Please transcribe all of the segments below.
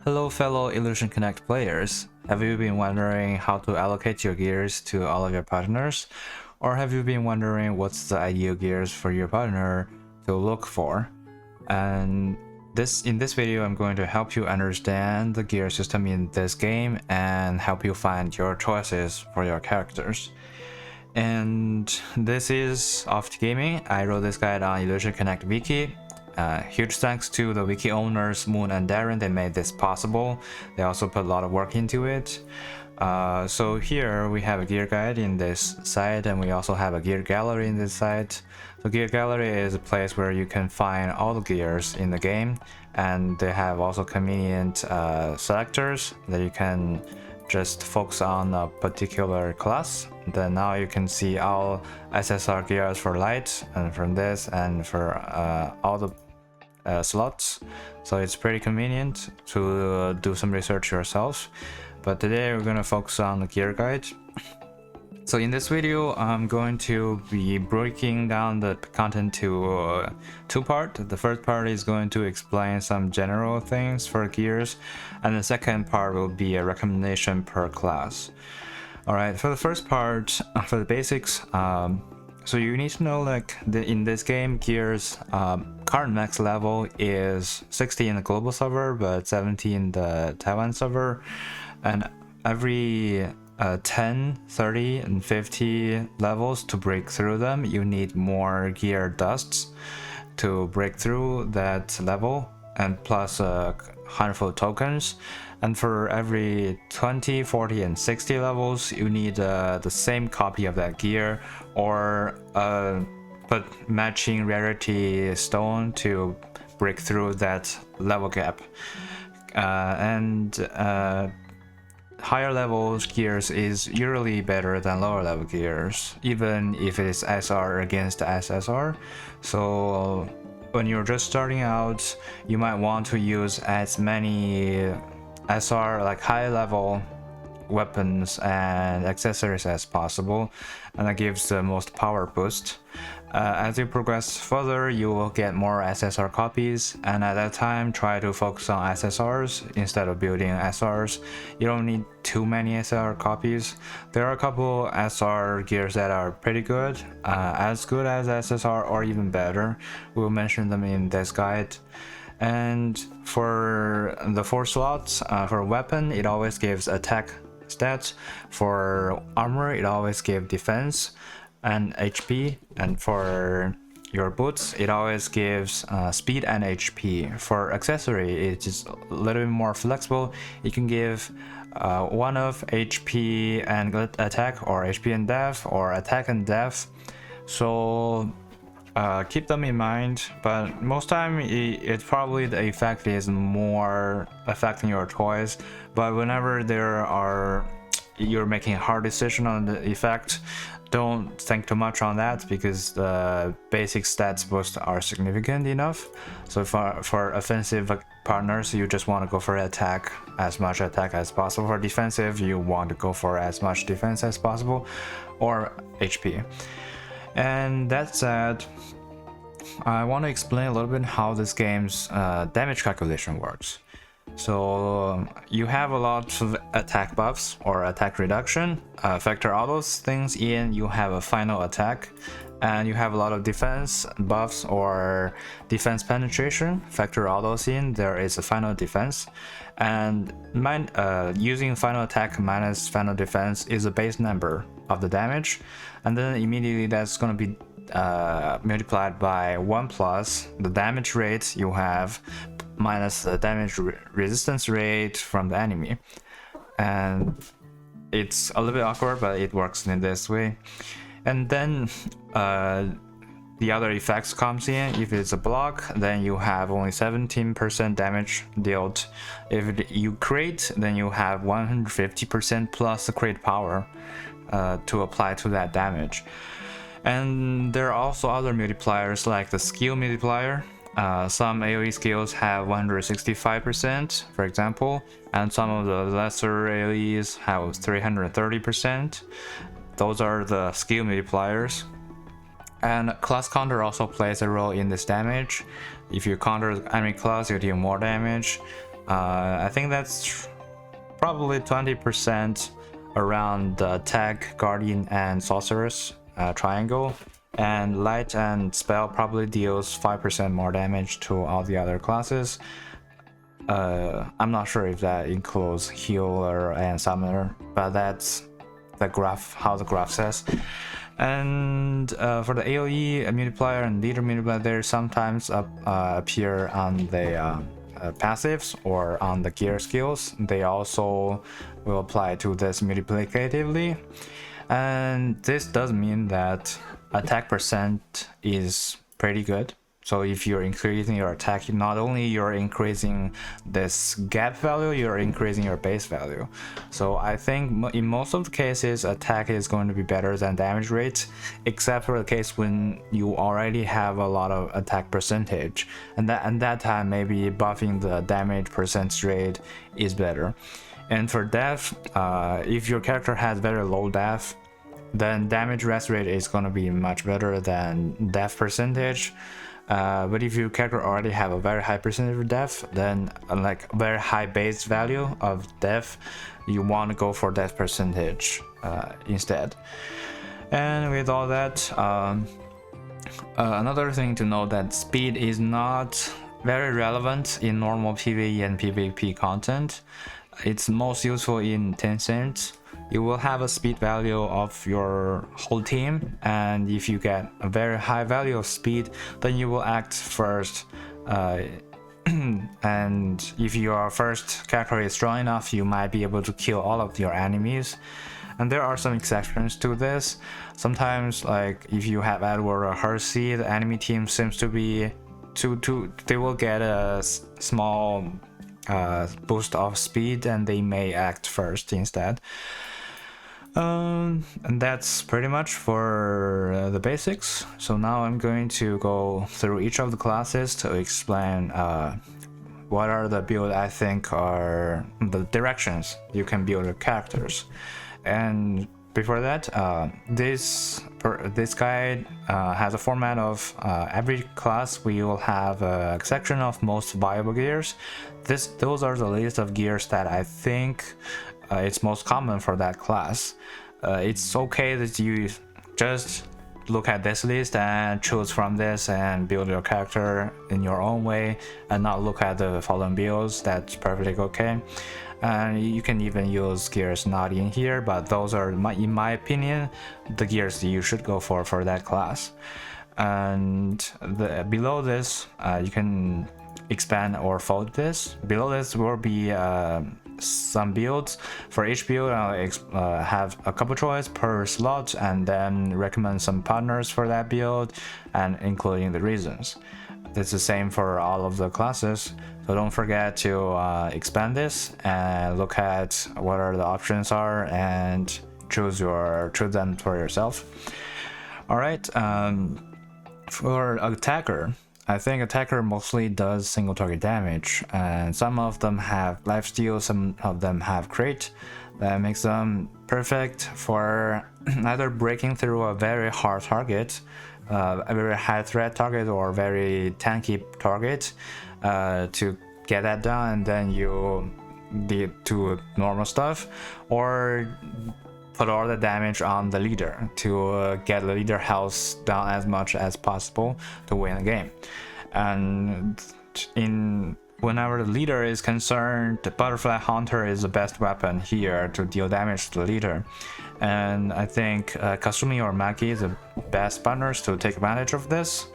Hello fellow Illusion Connect players, have you been wondering how to allocate your gears to all of your partners? Or have you been wondering what's the ideal gears for your partner to look for? And in this video I'm going to help you understand the gear system in this game and help you find your choices for your characters. And this is Oft Gaming. I wrote this guide on Illusion Connect Wiki. Huge thanks to the wiki owners Moon and Darren, they made this possible. They also put a lot of work into it. So here we have a gear guide in this site, and we also have a gear gallery in this site. The gear gallery is a place where you can find all the gears in the game, and they have also convenient selectors that you can just focus on a particular class. Then now you can see all SSR gears for light and from this and for all the slots, so it's pretty convenient to do some research yourself. But today we're going to focus on the gear guide. So in this video I'm going to be breaking down the content to two parts. The first part is going to explain some general things for gears, and the second part will be a recommendation per class. Alright, for the first part, for the basics, so you need to know, like, in this game, gears current max level is 60 in the global server, but 70 in the Taiwan server, and every 10, 30, and 50 levels to break through them, you need more gear dusts to break through that level, and plus a handful of tokens. And for every 20, 40, and 60 levels, you need the same copy of that gear, or but matching rarity stone to break through that level gap. Higher levels gears is usually better than lower level gears, even if it is SR against SSR. So when you're just starting out, you might want to use as many SR, like high level weapons and accessories as possible, and that gives the most power boost. As you progress further, you will get more SSR copies, and at that time try to focus on SSRs instead of building SRs. You don't need too many SR copies. There are a couple SR gears that are pretty good, as good as SSR or even better. We'll mention them in this guide. And for the 4 slots, for weapon, it always gives attack stats. For armor, it always gives defense and HP. And for your boots, it always gives speed and HP. For accessory, it's just a little bit more flexible. It can give 1 of HP and attack, or HP and def, or attack and def. So keep them in mind, but most time it probably the effect is more affecting your choice. But whenever you're making a hard decision on the effect, don't think too much on that, because the basic stats boost are significant enough. So for offensive partners, you just want to go for attack, as much attack as possible. For defensive, you want to go for as much defense as possible, or HP. And that said, I want to explain a little bit how this game's damage calculation works. So you have a lot of attack buffs or attack reduction. Factor all those things in, you have a final attack. And you have a lot of defense buffs or defense penetration. Factor all those in, there is a final defense. And using final attack minus final defense is a base number of the damage. And then immediately that's going to be multiplied by 1 plus the damage rate you have minus the damage resistance rate from the enemy. And it's a little bit awkward, but it works in this way. And then the other effects comes in. If it's a block, then you have only 17% damage dealt. If you crit, then you have 150% plus the crit power to apply to that damage. And there are also other multipliers, like the skill multiplier. Some AoE skills have 165%, for example, and some of the lesser AoEs have 330%. Those are the skill multipliers. And class counter also plays a role in this damage. If you counter enemy class, you deal more damage. I think that's probably 20% around the Tag, Guardian, and Sorceress triangle. And Light and Spell probably deals 5% more damage to all the other classes. I'm not sure if that includes Healer and Summoner, but that's the graph, how the graph says. And for the AoE multiplier and leader multiplier, they sometimes appear on the passives or on the gear skills. They also will apply to this multiplicatively, and this does mean that attack percent is pretty good. So if you're increasing your attack, not only you're increasing this gap value, you're increasing your base value. So I think in most of the cases, attack is going to be better than damage rate, except for the case when you already have a lot of attack percentage. And that time, maybe buffing the damage percentage rate is better. And for def, if your character has very low def, then damage rest rate is going to be much better than def percentage. But if your character already have a very high percentage of def, then like very high base value of def, you want to go for def percentage instead. And with all that, another thing to note that speed is not very relevant in normal PvE and PvP content. It's most useful in Tencent. You will have a speed value of your whole team, and if you get a very high value of speed, then you will act first. And if your first character is strong enough, you might be able to kill all of your enemies. And there are some exceptions to this. Sometimes, like if you have Edward or Hersey, the enemy team seems to be they will get a small boost of speed, and they may act first instead. And that's pretty much for the basics. So now I'm going to go through each of the classes to explain what are the build I think are the directions you can build your characters. And before that, this guide has a format of every class we will have a section of most viable gears. Those are the list of gears that I think it's most common for that class. It's okay that you just look at this list and choose from this and build your character in your own way and not look at the following builds. That's perfectly okay. And you can even use gears not in here, but those are, in my opinion, the gears you should go for that class. And below this, you can expand or fold this. Below this will be some builds. For each build, I'll have a couple choice per slot and then recommend some partners for that build and including the reasons. It's the same for all of the classes, so don't forget to expand this and look at what are the options are and choose them for yourself. All right, for attacker, I think attacker mostly does single target damage, and some of them have lifesteal, some of them have crit. That makes them perfect for either breaking through a very hard target, a very high threat target, or very tanky target to get that done, and then you do normal stuff, or put all the damage on the leader to get the leader health down as much as possible to win the game. And whenever the leader is concerned, the Butterfly Hunter is the best weapon here to deal damage to the leader. And I think Kasumi or Maki is the best partners to take advantage of this.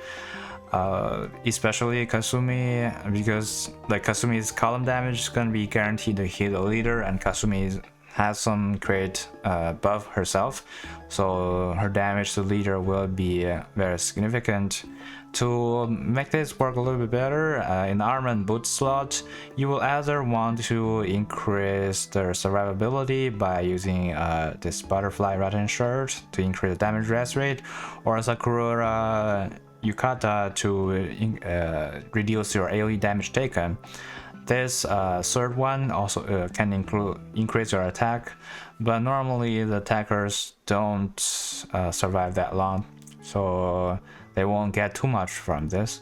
Especially Kasumi, because like Kasumi's column damage is gonna be guaranteed to hit the leader, and Kasumi has some crit buff herself, so her damage to the leader will be very significant. To make this work a little bit better, in the armor and boot slot, you will either want to increase their survivability by using this butterfly rattan shirt to increase the damage rest rate, or Sakura Yukata to reduce your AoE damage taken. This third one also can increase your attack, but normally the attackers don't survive that long, so they won't get too much from this.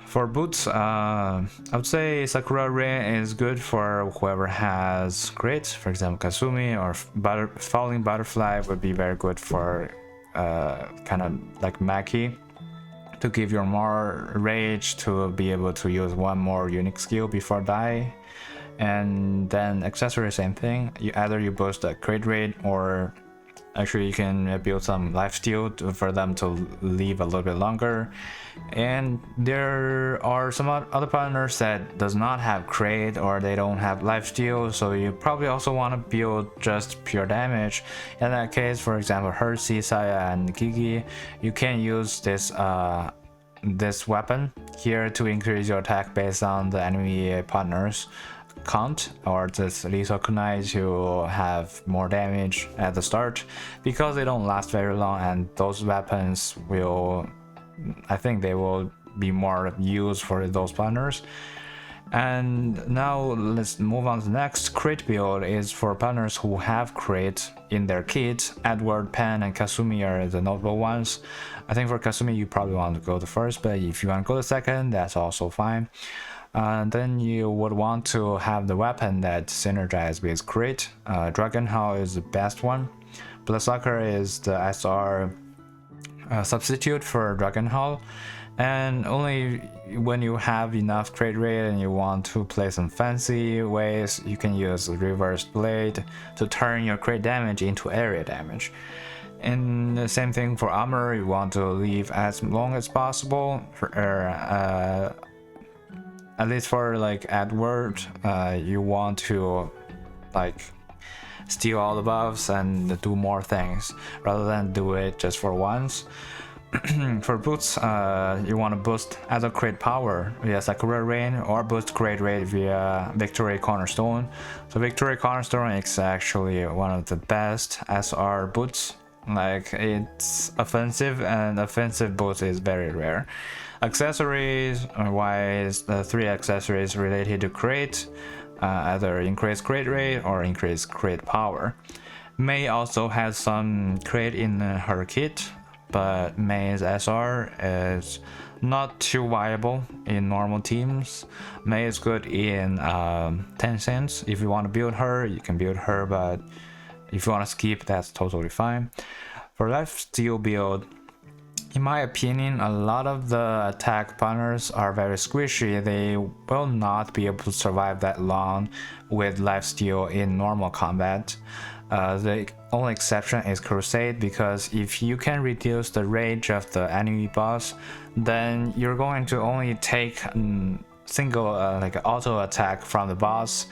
For boots, I would say Sakura Rain is good for whoever has crit. For example, Kasumi or Falling Butterfly would be very good for kind of like Maki, to give you more rage to be able to use one more unique skill before die. And then accessory, same thing. Either you boost the crit rate, or actually you can build some lifesteal for them to live a little bit longer. And there are some other partners that does not have crit, or they don't have lifesteal, so you probably also want to build just pure damage. In that case, for example, Hersey, Saya, and Gigi, you can use this weapon here to increase your attack based on the enemy partners count, or this lethal kunai to have more damage at the start, because they don't last very long, and those weapons will, I think they will be more used for those partners. And now let's move on to the next. Crit build is for partners who have crit in their kit. Edward, Pen, and Kasumi are the notable ones. I think for Kasumi you probably want to go the first, but if you want to go the second, that's also fine. And then you would want to have the weapon that synergizes with crit. Dragon Hall is the best one. Bloodsucker is the SR substitute for Dragon Hall. And only when you have enough crit rate and you want to play some fancy ways, you can use Reverse Blade to turn your crit damage into area damage. And the same thing for armor, you want to leave as long as possible. At least for like Edward, you want to like steal all the buffs and do more things rather than do it just for once. For boots, you want to boost either crit power via Sakura Rain or boost crit rate via Victory Cornerstone. So Victory Cornerstone is actually one of the best SR boots. Like, it's offensive, and offensive boots is very rare. Accessories wise, the 3 accessories related to crit, either increase crit rate or increase crit power. Mei also has some crit in her kit, but Mei's SR is not too viable in normal teams. Mei is good in 10 cents. If you want to build her, you can build her, but if you want to skip, that's totally fine. For lifesteal build, in my opinion, a lot of the attack partners are very squishy. They will not be able to survive that long with lifesteal in normal combat. The only exception is Crusade, because if you can reduce the range of the enemy boss, then you're going to only take single like auto attack from the boss,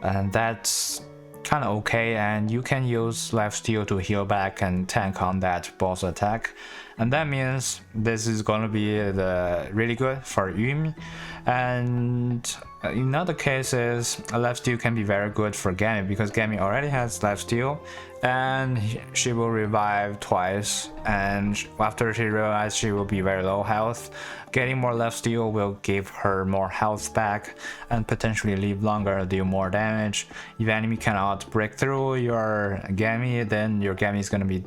and that's kind of okay, and you can use lifesteal to heal back and tank on that boss attack. And that means this is going to be really good for Yumi. And in other cases, lifesteal can be very good for Gami, because Gami already has lifesteal and she will revive twice, and after she realizes she will be very low health, getting more lifesteal will give her more health back and potentially live longer, deal more damage. If enemy cannot break through your Gami, then your Gami is going to be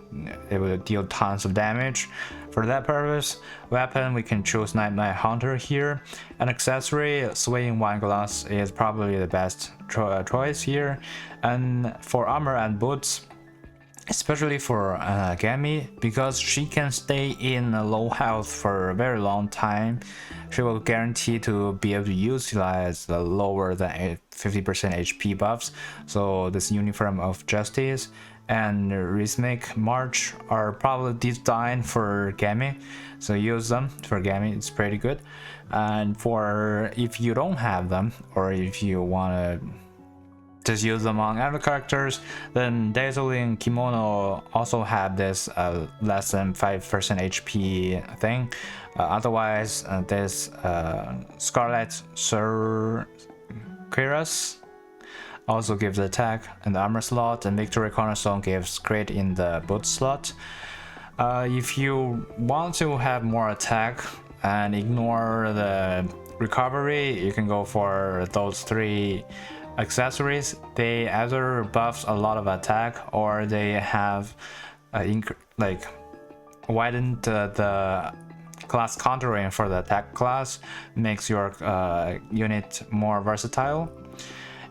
able to deal tons of damage. For that purpose, weapon, we can choose Night Hunter here. An accessory, Swaying Wineglass is probably the best choice here. And for armor and boots, especially for Gami, because she can stay in low health for a very long time, she will guarantee to be able to utilize the lower than 50% HP buffs. So this Uniform of Justice and Rhythmic March are probably designed for Gami, so use them for Gami, it's pretty good. And for if you don't have them, or if you want to just use them on other characters, then Dazzling Kimono also have this less than 5% HP thing. Otherwise, this Scarlet Sorceress also gives attack in the armor slot, and Victory Cornerstone gives crit in the boot slot. If you want to have more attack and ignore the recovery, you can go for those 3 accessories. They either buff a lot of attack, or they have like widened the class contouring for the attack class makes your unit more versatile.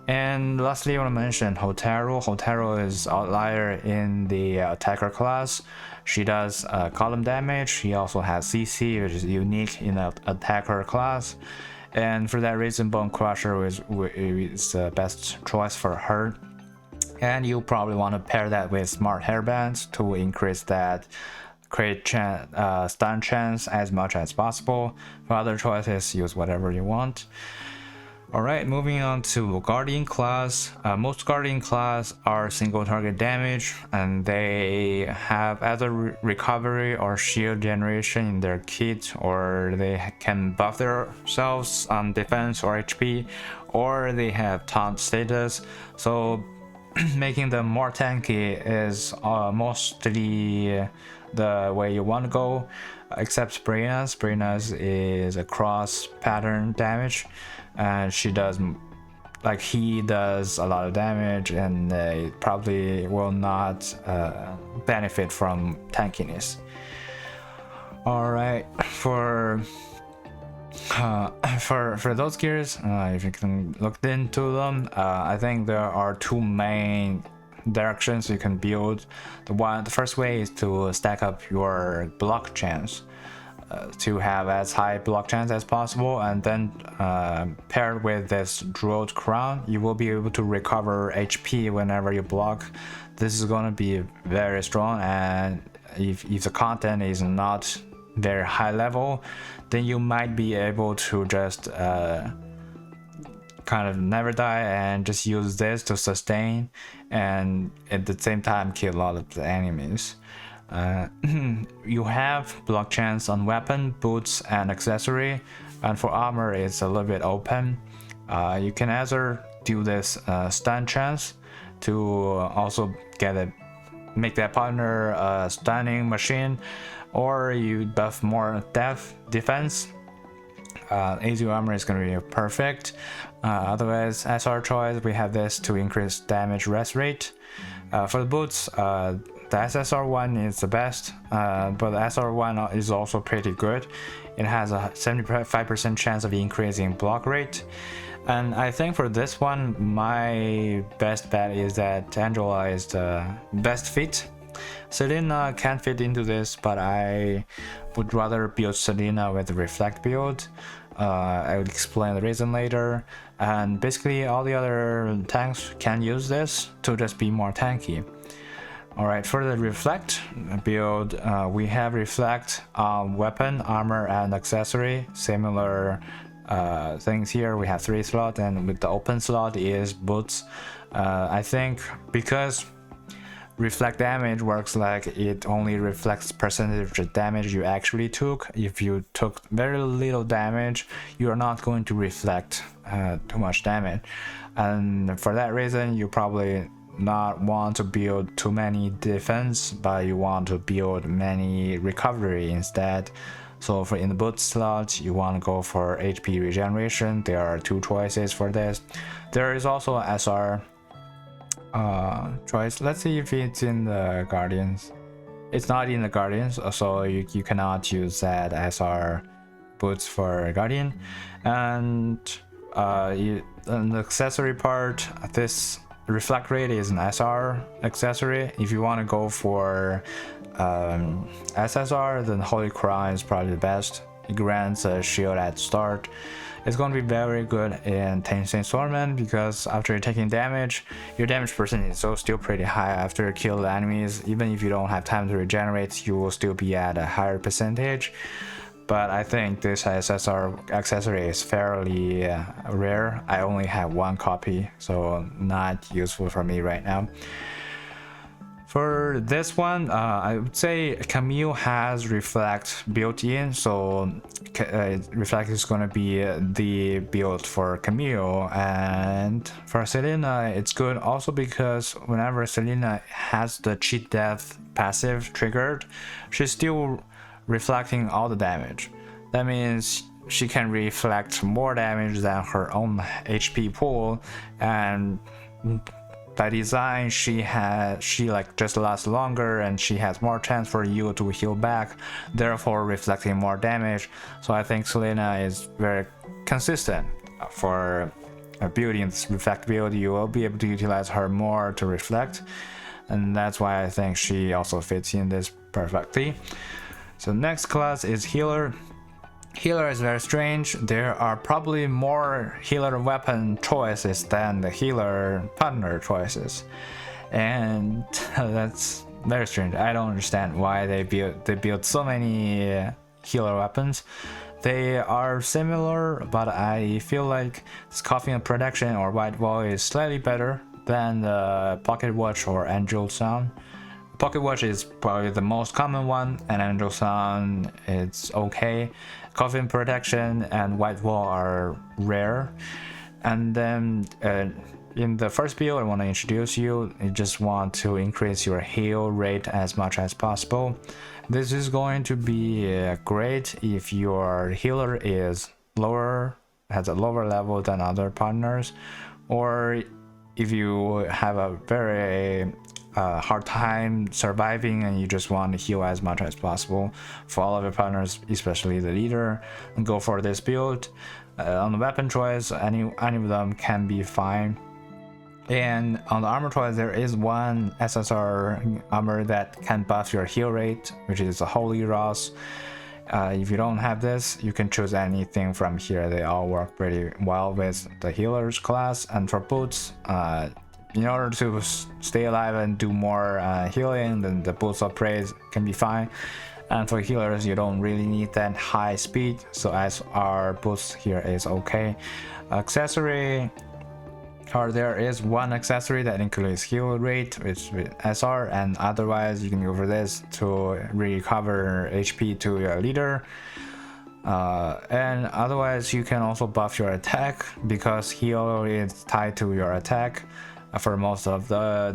And lastly, I want to mention Hotaru. Hotaru is outlier in the attacker class. She does column damage. She also has CC, which is unique in the attacker class. And for that reason, Bone Crusher is the best choice for her. And you probably want to pair that with Smart Hairbands to increase that crit stun chance as much as possible. For other choices, use whatever you want. Alright, moving on to Guardian class. Most Guardian class are single target damage, and they have either recovery or shield generation in their kit, or they can buff themselves on defense or HP, or they have taunt status. So making them more tanky is mostly the way you want to go, except Brina's. Brina's is a cross pattern damage, and he does a lot of damage, and they probably will not benefit from tankiness. All right, for those gears, if you can look into them, I think there are two main directions you can build. The first way is to stack up your block chance, to have as high block chance as possible, and then paired with this Druid Crown, you will be able to recover HP whenever you block. This is going to be very strong, and if the content is not very high level, then you might be able to just kind of never die and just use this to sustain, and at the same time kill a lot of the enemies. You have block chance on weapon, boots, and accessory, and for armor it's a little bit open. You can either do this stun chance to also make that partner a stunning machine, or you buff more defense. AZ armor is going to be perfect. Otherwise, as our choice, we have this to increase damage rest rate. For the boots, the SSR1 is the best, but the SR1 is also pretty good. It has a 75% chance of increasing block rate. And I think for this one, my best bet is that Angela is the best fit. Selena can fit into this, but I would rather build Selena with the Reflect build. I will explain the reason later. And basically all the other tanks can use this to just be more tanky. Alright, for the Reflect build, we have Reflect weapon, armor, and accessory. Similar things here. We have 3 slots, and with the open slot is boots. I think because Reflect damage works like it only reflects percentage of damage you actually took. If you took very little damage, you are not going to reflect too much damage, and for that reason you probably not want to build too many defense, but you want to build many recovery instead. So for in the boot slot, you want to go for HP regeneration. There are 2 choices for this. There is also an SR choice. Let's see if it's in the Guardians. It's not in the Guardians, so you cannot use that SR boots for Guardian. And in the accessory part, this Reflect rate is an SR accessory. If you want to go for SSR, then Holy Crown is probably the best. It grants a shield at start. It's going to be very good in Tensei Swordman, because after taking damage, your damage percent is still pretty high after you kill the enemies. Even if you don't have time to regenerate, you will still be at a higher percentage. But I think this SSR accessory is fairly rare. I only have 1 copy, so not useful for me right now. For this one, I would say Camille has Reflect built in, so Reflect is going to be the build for Camille. And for Selena, it's good also because whenever Selena has the cheat death passive triggered, she's still reflecting all the damage. That means she can reflect more damage than her own HP pool, and by design, she like just lasts longer and she has more chance for you to heal back, therefore reflecting more damage. So I think Selena is very consistent for building this reflect build. You will be able to utilize her more to reflect, and that's why I think she also fits in this perfectly. So next class is healer. Healer is very strange. There are probably more healer weapon choices than the healer partner choices, and that's very strange. I don't understand why they build so many healer weapons. They are similar, but I feel like Scoffing Protection or White Wall is slightly better than the Pocket Watch or Angel Sound. Pocket Watch is probably the most common one, and Angel Sound it's okay. Coffin Protection and White Wall are rare. And then in the first build I want to introduce you, you just want to increase your heal rate as much as possible. This is going to be great if your healer is lower, has a lower level than other partners, or if you have a very hard time surviving and you just want to heal as much as possible. For all of your partners, especially the leader, go for this build. On the weapon choice, any of them can be fine. And on the armor choice, there is one SSR armor that can buff your heal rate, which is a Holy Ross. If you don't have this, you can choose anything from here. They all work pretty well with the healers class. And for boots, in order to stay alive and do more healing, then the boots of praise can be fine. And for healers, you don't really need that high speed, so as our boots here is okay. Accessory, or there is one accessory that includes heal rate with SR, and otherwise you can go for this to recover HP to your leader. And otherwise you can also buff your attack, because heal is tied to your attack for most of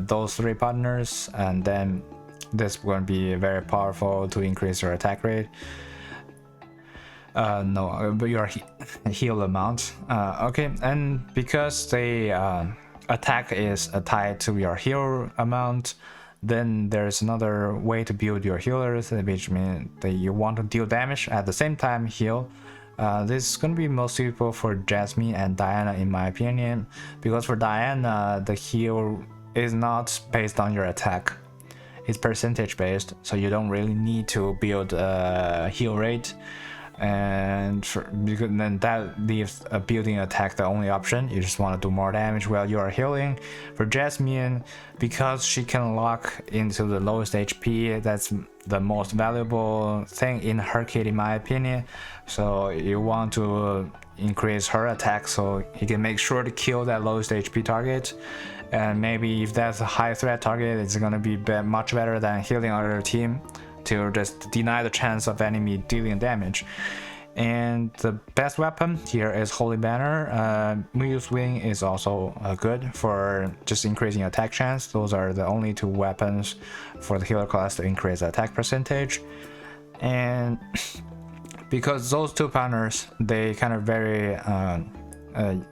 those three partners, and then this is going to be very powerful to increase your attack rate. No, but your heal amount. Okay, and because the attack is tied to your heal amount, then there's another way to build your healers, which means that you want to deal damage at the same time heal. This is going to be most suitable for Jasmine and Diana in my opinion, because for Diana the heal is not based on your attack, it's percentage based, so you don't really need to build a heal rate, and because then that leaves building attack the only option. You just want to do more damage while you are healing. For Jasmine, because she can lock into the lowest HP, that's the most valuable thing in her kit in my opinion. So you want to increase her attack so you can make sure to kill that lowest HP target, and maybe if that's a high threat target, it's gonna be much better than healing other team to just deny the chance of enemy dealing damage. And the best weapon here is Holy Banner. Muse Wing is also good for just increasing attack chance. Those are the only two weapons for the healer class to increase attack percentage. And because those two partners, they kind of very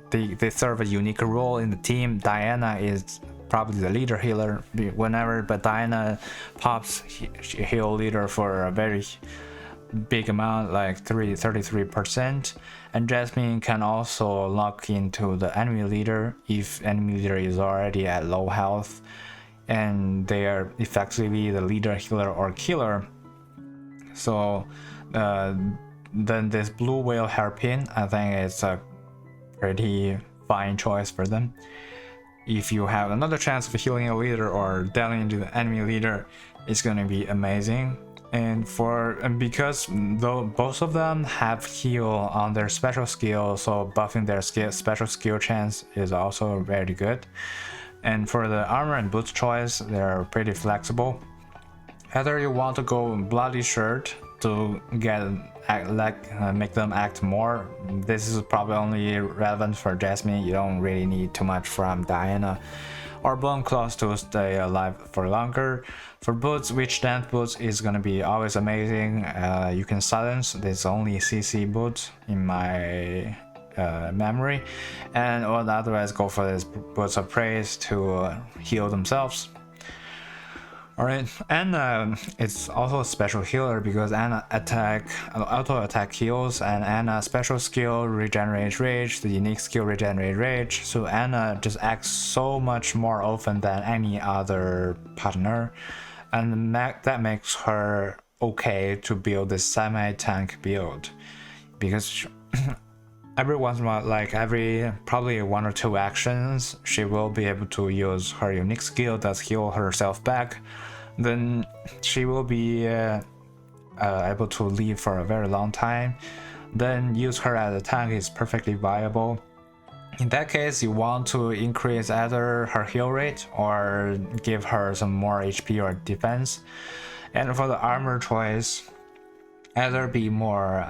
they serve a unique role in the team. Diana is probably the leader healer but Diana pops heal leader for a very big amount, like 33%, and Jasmine can also lock into the enemy leader if enemy leader is already at low health and they are effectively the leader, healer, or killer. So then this blue whale hairpin, I think it's a pretty fine choice for them. If you have another chance of healing a leader or delving into the enemy leader, it's gonna be amazing. And because though both of them have heal on their special skill, so buffing their special skill chance is also very good. And for the armor and boots choice, they're pretty flexible. Either you want to go bloody shirt to make them act more. This is probably only relevant for Jasmine. You don't really need too much from Diana. Or bone claws to stay alive for longer. For boots, Witch Dance boots is gonna be always amazing. You can silence. This only CC boots in my memory, and or otherwise go for this Boots of Praise to heal themselves. Alright, and it's also a special healer because Anna auto attack heals, and Anna special skill regenerates rage, the unique skill regenerate rage. So Anna just acts so much more often than any other partner, and that makes her okay to build this semi-tank build, because every once in a while, like every probably 1 or 2 actions, she will be able to use her unique skill that heal herself back. Then she will be able to live for a very long time. Then use her as a tank is perfectly viable. In that case, you want to increase either her heal rate or give her some more HP or defense. And for the armor choice, either be more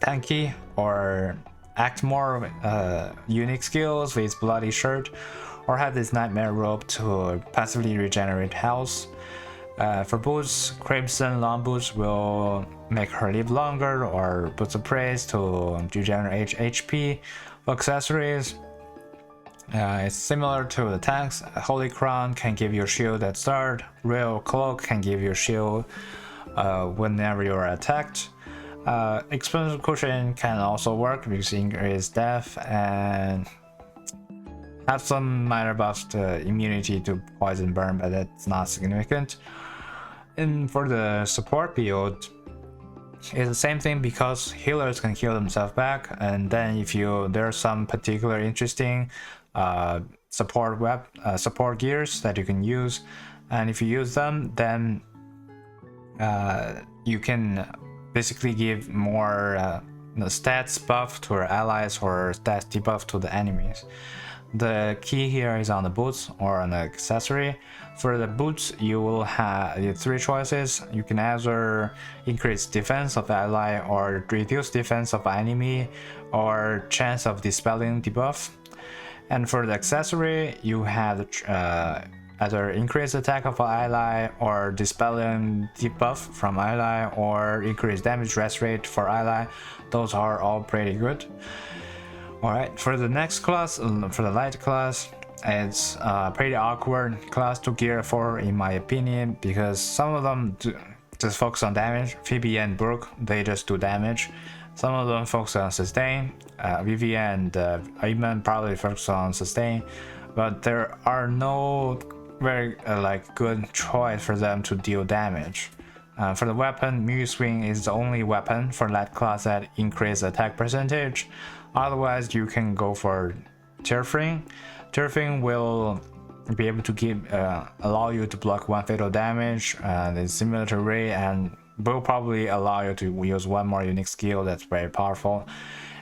tanky or act more unique skills with bloody shirt, or have this nightmare robe to passively regenerate health. For boots, Crimson Long Boots will make her live longer, or Boots of Praise to regenerate HP. For accessories, it's similar to the tanks. Holy Crown can give you a shield at start. Real Cloak can give you a shield whenever you are attacked. Explosive Cushion can also work because it increases death and have some minor buffs to immunity to poison burn, but that's not significant. And for the support build, it's the same thing because healers can heal themselves back, and then if there's some particular interesting support gears that you can use, and if you use them, then you can basically give more stats buff to your allies or stats debuff to the enemies. The key here is on the boots or on the accessory. For the boots, you will have 3 choices. You can either increase defense of the ally, or reduce defense of enemy, or chance of dispelling debuff. And for the accessory, you have either increase attack of ally, or dispelling debuff from ally, or increase damage rest rate for ally. Those are all pretty good. Alright, for the next class, for the light class, it's a pretty awkward class to gear for in my opinion, because some of them just focus on damage. Phoebe and Brooke, they just do damage. Some of them focus on sustain. Vivian and Ayman probably focus on sustain, but there are no very good choice for them to deal damage. For the weapon, Mew Swing is the only weapon for that class that increases attack percentage. Otherwise, you can go for Turfing. Turfing will be able to allow you to block 1 fatal damage. It's similar to Ray, and will probably allow you to use 1 more unique skill that's very powerful.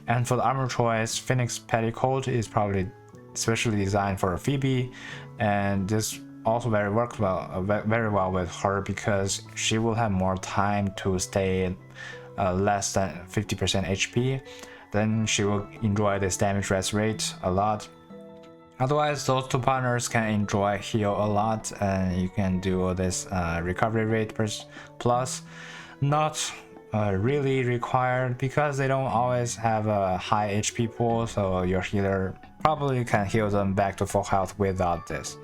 And for the armor choice, Phoenix Petticoat is probably especially designed for Phoebe, and this also works very well with her because she will have more time to stay less than 50% HP. Then she will enjoy this damage rest rate a lot. Otherwise, those 2 partners can enjoy heal a lot, and you can do this recovery rate plus. Not really required because they don't always have a high HP pool, so your healer probably can heal them back to full health without this.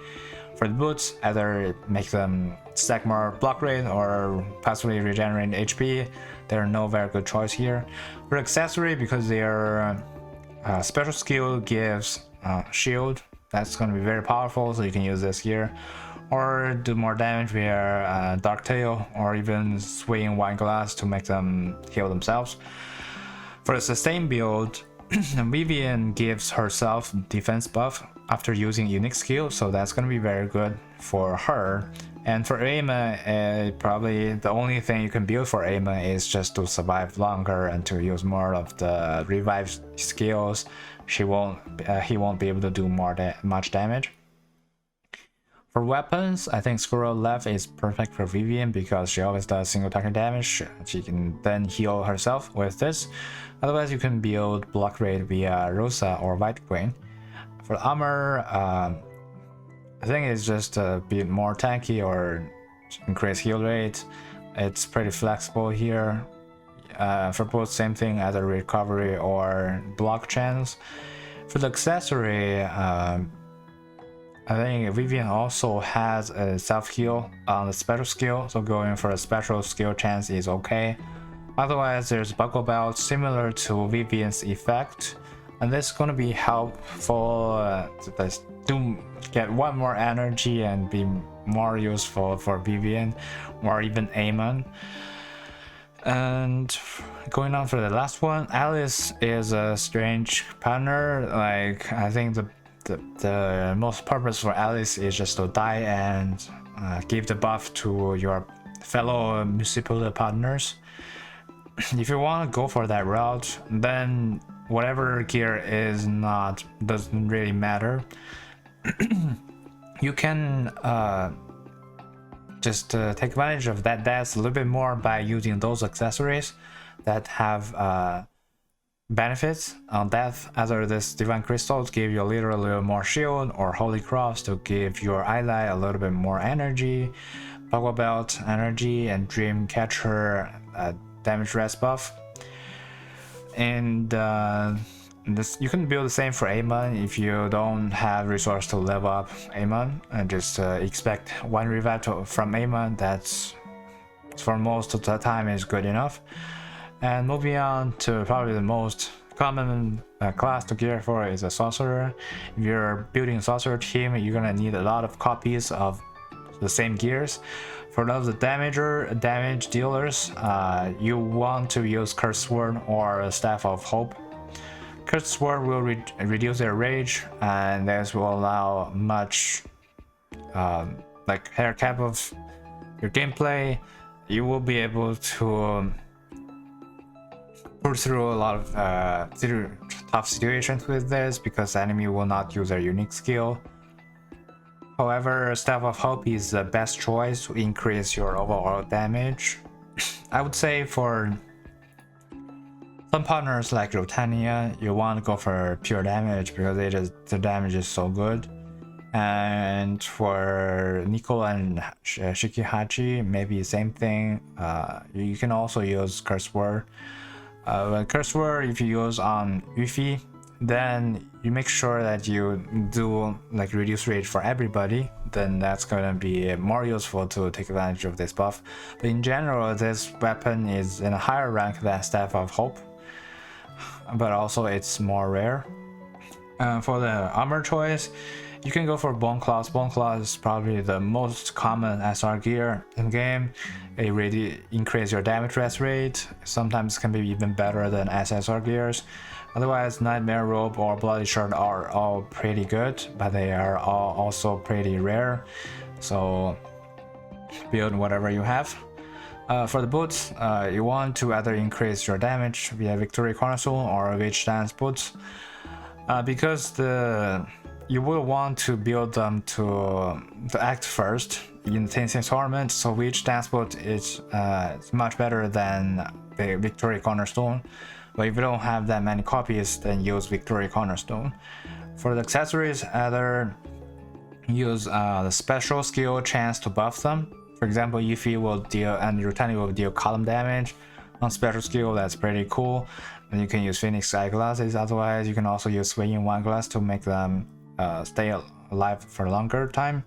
For the boots, either make them stack more block rate or passively regenerate HP. There are no very good choice here. For accessory, because their special skill gives shield, that's going to be very powerful, so you can use this here. Or do more damage via Dark Tail, or even Swing Wine Glass to make them heal themselves. For the sustain build, Vivian gives herself defense buff after using unique skill, so that's going to be very good for her. And for Aima, probably the only thing you can build for Aima is just to survive longer and to use more of the revive skills. He won't be able to do much damage. For weapons, I think Squirrel Left is perfect for Vivian because she always does single target damage. She can then heal herself with this. Otherwise, you can build block rate via Rosa or White Queen. For armor, I think it's just a bit more tanky or increase heal rate. It's pretty flexible here. For both, same thing, either recovery or block chance. For the accessory, I think Vivian also has a self-heal on the special skill, so going for a special skill chance is okay. Otherwise, there's Buckle Belt similar to Vivian's effect, and this is going to be helpful to get one more energy and be more useful for Vivian or even Amon. And going on for the last one, Alice is a strange partner. Like, I think the most purpose for Alice is just to die and give the buff to your fellow municipal partners. If you want to go for that route, then whatever gear doesn't really matter. You can just take advantage of that death a little bit more by using those accessories that have benefits on death. Either this divine crystal to give you a little more shield, or holy cross to give your ally a little bit more energy, Buckle Belt energy, and dream catcher damage rest buff. And you can build the same for Amon if you don't have resource to level up Amon, and just expect one revive from Amon. That's for most of the time is good enough. And moving on to probably the most common class to gear for is a Sorcerer. If you're building a Sorcerer team, you're gonna need a lot of copies of the same gears. For those damage dealers, you want to use Cursed Sword or Staff of Hope. Cursed Sword will reduce their rage, and this will allow much like haircut of your gameplay. You will be able to pull through a lot of tough situations with this, because the enemy will not use their unique skill. However, Staff of Hope is the best choice to increase your overall damage. I would say for some partners like Rotania, you want to go for pure damage because the damage is so good. And for Nico and Shikihachi, maybe same thing. You can also use Curse Word. Curse Word, if you use on Yuffie, then you make sure that you do like reduce rage for everybody. Then that's gonna be more useful to take advantage of this buff. But in general, this weapon is in a higher rank than Staff of Hope, but also it's more rare. For the armor choice, you can go for Bone Claws. Bone Claws is probably the most common SR gear in the game. It really increases your damage rest rate. Sometimes can be even better than SSR gears. Otherwise, Nightmare Robe or Bloody Shirt are all pretty good, but they are all also pretty rare. So build whatever you have. For the boots, you want to either increase your damage via Victory Cornerstone or Witch Dance boots, because you will want to build them to act first in the Tensei tournament. So Witch Dance boot is much better than the Victory Cornerstone. But if you don't have that many copies, then use Victory Cornerstone. For the accessories, either use the special skill chance to buff them. For example, Yuffie will deal and Rutani will deal column damage on special skill. That's pretty cool. And you can use Phoenix Eyeglasses. Otherwise, you can also use Swinging One Glass to make them stay alive for a longer time.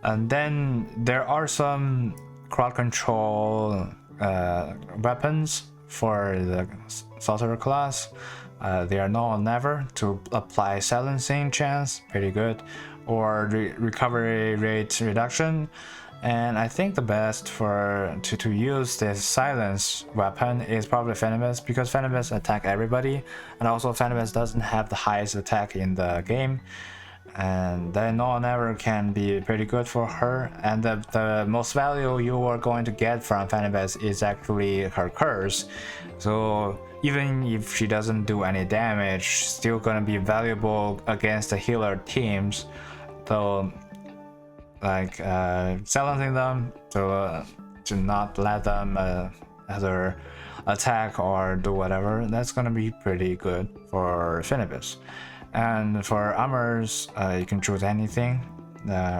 And then there are some crowd control weapons for the Sorcerer class. They are now or never to apply silencing chance, pretty good, or recovery rate reduction. And I think the best to use this silence weapon is probably Venomous, because Venomous attack everybody, and also Venomous doesn't have the highest attack in the game. And then no or never can be pretty good for her. And the most value you are going to get from Venomous is actually her curse. So even if she doesn't do any damage, she's still gonna be valuable against the healer teams. So like silencing them to not let them either attack or do whatever, that's gonna be pretty good for Phoenix. And for armors, you can choose anything.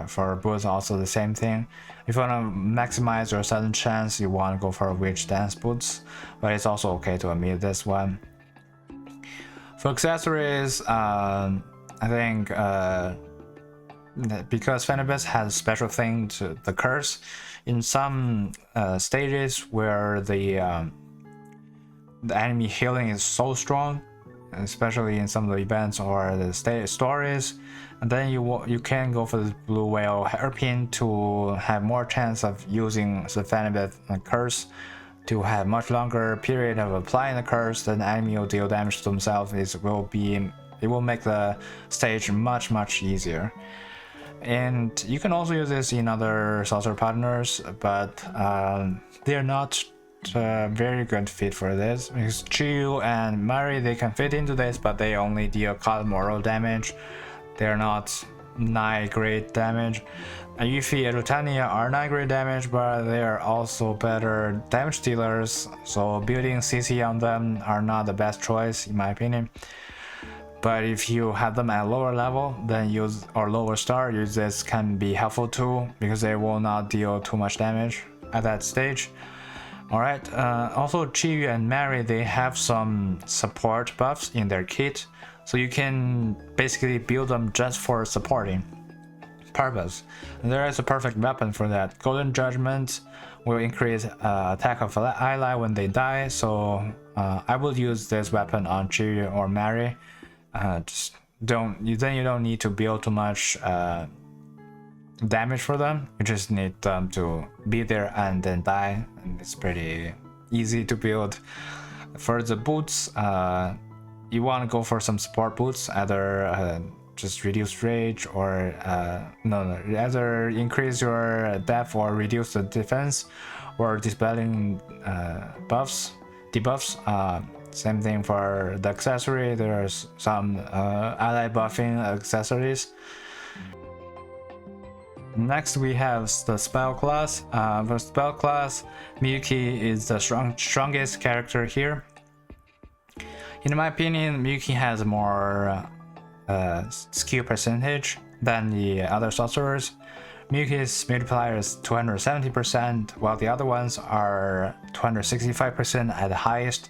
For boots, also the same thing. If you want to maximize your sudden chance, you want to go for witch dance boots, but it's also okay to omit this one. For accessories, I think because Phantom has a special thing to the curse, in some stages where the enemy healing is so strong, especially in some of the events or the stories, and then you can go for the blue whale hairpin to have more chance of using the Phantom curse to have much longer period of applying the curse. Then the enemy will deal damage to themselves. It will make the stage much easier. And you can also use this in other sorcerer partners, but they're not very good fit for this, because Chiyu and Mari, they can fit into this, but they only deal column oral damage. They're not 9 grade damage. Yuffie and Rutania are 9 grade damage, but they are also better damage dealers, so building CC on them are not the best choice in my opinion. But if you have them at lower level, then use, or lower star, use this can be helpful too, because they will not deal too much damage at that stage. Alright, also Chiyu and Mary, they have some support buffs in their kit, so you can basically build them just for supporting purpose. And there is a perfect weapon for that. Golden Judgment will increase attack of ally when they die, so I will use this weapon on Chiyu or Mary. Then you don't need to build too much damage for them. You just need them to be there and then die, and it's pretty easy to build. For the boots, you want to go for some support boots, either just reduce rage or either increase your depth or reduce the defense, or dispelling debuffs. Same thing for the accessory. There's some ally buffing accessories. Next we have the spell class. For spell class, Miyuki is the strongest character here. In my opinion, Miyuki has more skill percentage than the other sorcerers. Miyuki's multiplier is 270%, while the other ones are 265% at the highest.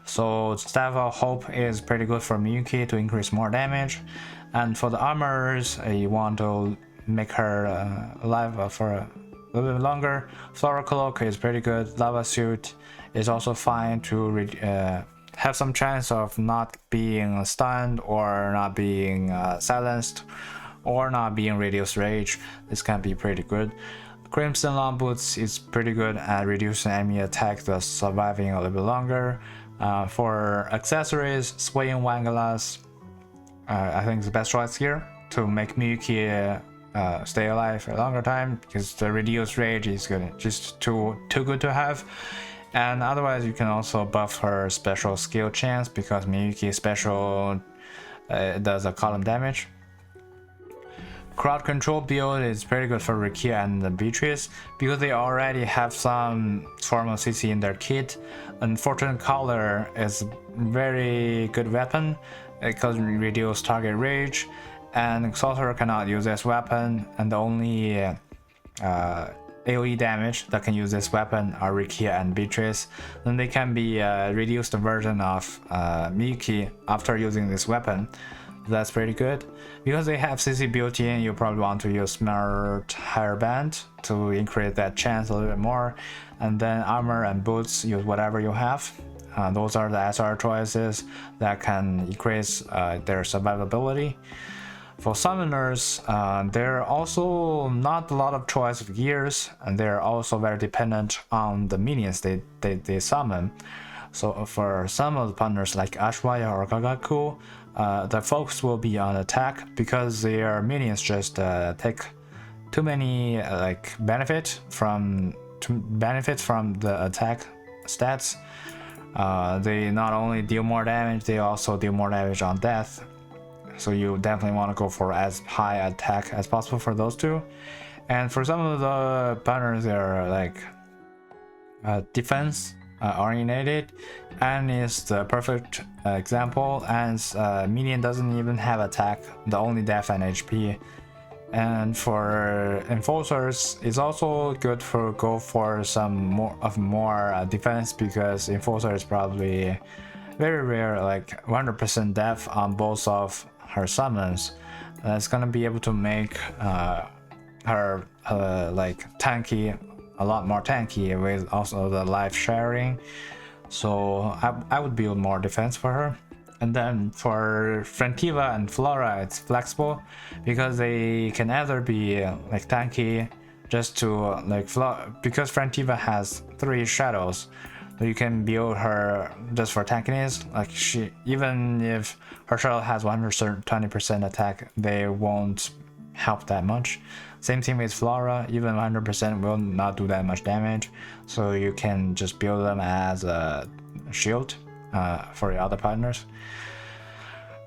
So Staff of Hope is pretty good for Miyuki to increase more damage. And for the armors, you want to make her alive for a little bit longer. Floral Cloak is pretty good. Lava Suit is also fine to have some chance of not being stunned or not being silenced or not being reduced rage. This can be pretty good. Crimson Long Boots is pretty good at reducing enemy attack, thus surviving a little bit longer. For accessories, Swaying Wine-Glass, I think is the best choice here to make Miyuki stay alive for a longer time, because the reduced rage is just too good to have. And otherwise, you can also buff her special skill chance, because Miyuki special does a column damage. Crowd control build is pretty good for Rukia and Beatrice, because they already have some form of CC in their kit. Unfortunate Collar is a very good weapon because it reduces target rage, and Sorcerer cannot use this weapon, and the only AoE damage that can use this weapon are Rukia and Beatrice. Then they can be reduced version of Miyuki after using this weapon. That's pretty good. Because they have CC built in, you probably want to use Smart Hairband to increase that chance a little bit more. And then armor and boots, use whatever you have. Those are the SR choices that can increase their survivability. For summoners, there are also not a lot of choice of gears, and they're also very dependent on the minions they summon. So for some of the partners like Ashwaya or Gagaku, the focus will be on attack, because their minions just take too many benefit from the attack stats. They not only deal more damage, they also deal more damage on death. So you definitely want to go for as high attack as possible for those two. And for some of the partners, they're defense oriented, and is the perfect example, as minion doesn't even have attack, the only def and HP. And for enforcers, it's also good for go for some more defense, because enforcer is probably very rare, like 100% death on both of her summons. That's gonna be able to make her like tanky, a lot more tanky, with also the life sharing. So I would build more defense for her. And then for Frentiva and Flora, it's flexible because they can either be like tanky, just to like because Frentiva has 3 shadows, so you can build her just for tankiness. Like she, even if her shadow has 120% attack, they won't help that much. Same thing with Flora, even 100% will not do that much damage, so you can just build them as a shield for your other partners.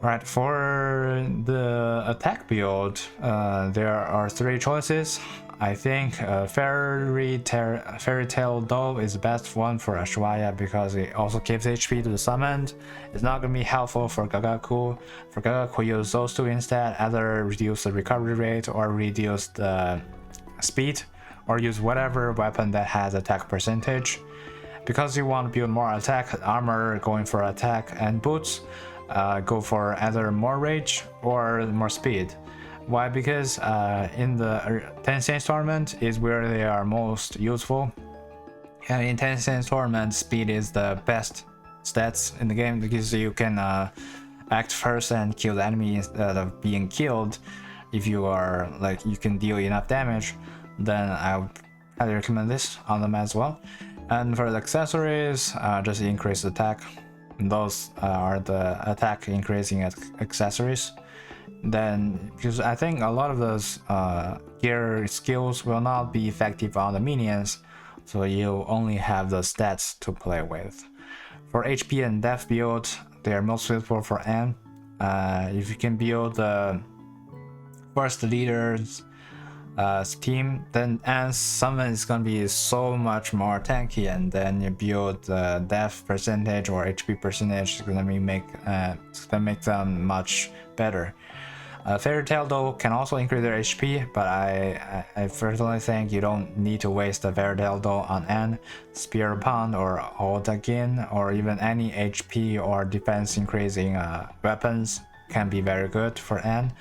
Right, for the attack build, there are 3 choices. I think Fairy Tale Dove is the best one for Ashwaya because it also gives HP to the summoned. It's not gonna be helpful for Gagaku. For Gagaku, use those 2 instead, either reduce the recovery rate or reduce the speed, or use whatever weapon that has attack percentage. Because you want to build more attack, armor going for attack, and boots go for either more rage or more speed. Why? Because in the Tencent tournament is where they are most useful, and in Tencent tournament, speed is the best stats in the game, because you can act first and kill the enemy instead of being killed. If you are like, you can deal enough damage, then I would highly recommend this on them as well. And for the accessories, just increase attack. Those are the attack increasing accessories. Then, because I think a lot of those gear skills will not be effective on the minions, so you only have the stats to play with. For HP and death build, they are most suitable for N. If you can build the first leaders team, then N's summon is gonna be so much more tanky, and then you build the death percentage or HP percentage is gonna make them much better. Fairy Tail though can also increase their HP, but I personally think you don't need to waste the Fairy Tail though on N. Spear Pound or Hold Again, or even any HP or defense increasing weapons can be very good for N.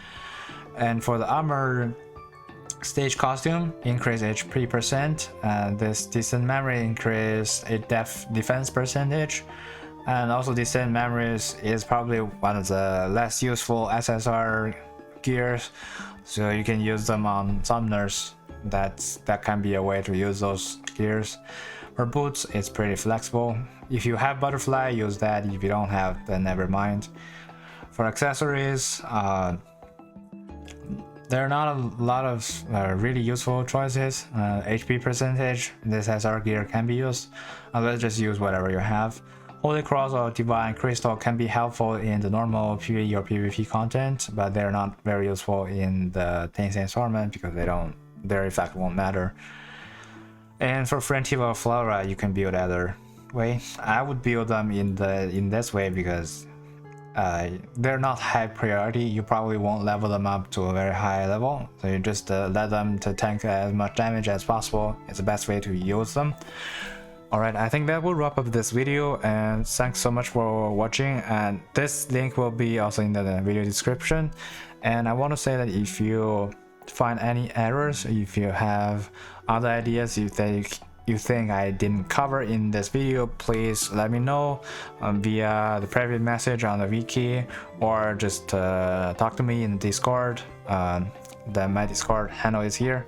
And for the armor stage costume, increase HP percent, this decent memory increase a defense percentage, and also decent memories is probably one of the less useful SSR gears, so you can use them on summoners. That can be a way to use those gears. For boots, it's pretty flexible. If you have butterfly, use that. If you don't have, then never mind. For accessories, there are not a lot of really useful choices. HP percentage, this SR gear can be used. Let's just use whatever you have. Holy Cross or Divine Crystal can be helpful in the normal PvE or PvP content, but they're not very useful in the Tencent tournament because their effect won't matter. And for Frentiva or Flora, you can build either way. I would build them in this way because they're not high priority. You probably won't level them up to a very high level, so you just let them to tank as much damage as possible. It's the best way to use them. Alright, I think that will wrap up this video, and thanks so much for watching, and this link will be also in the video description. And I want to say that if you find any errors, if you have other ideas you think I didn't cover in this video, please let me know via the private message on the wiki, or just talk to me in Discord. My Discord handle is here.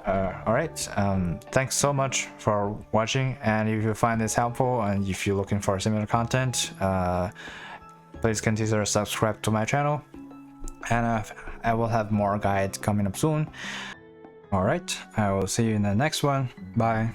Alright, thanks so much for watching, and if you find this helpful and if you're looking for similar content, please consider subscribe to my channel, and I will have more guides coming up soon. Alright, I will see you in the next one. Bye.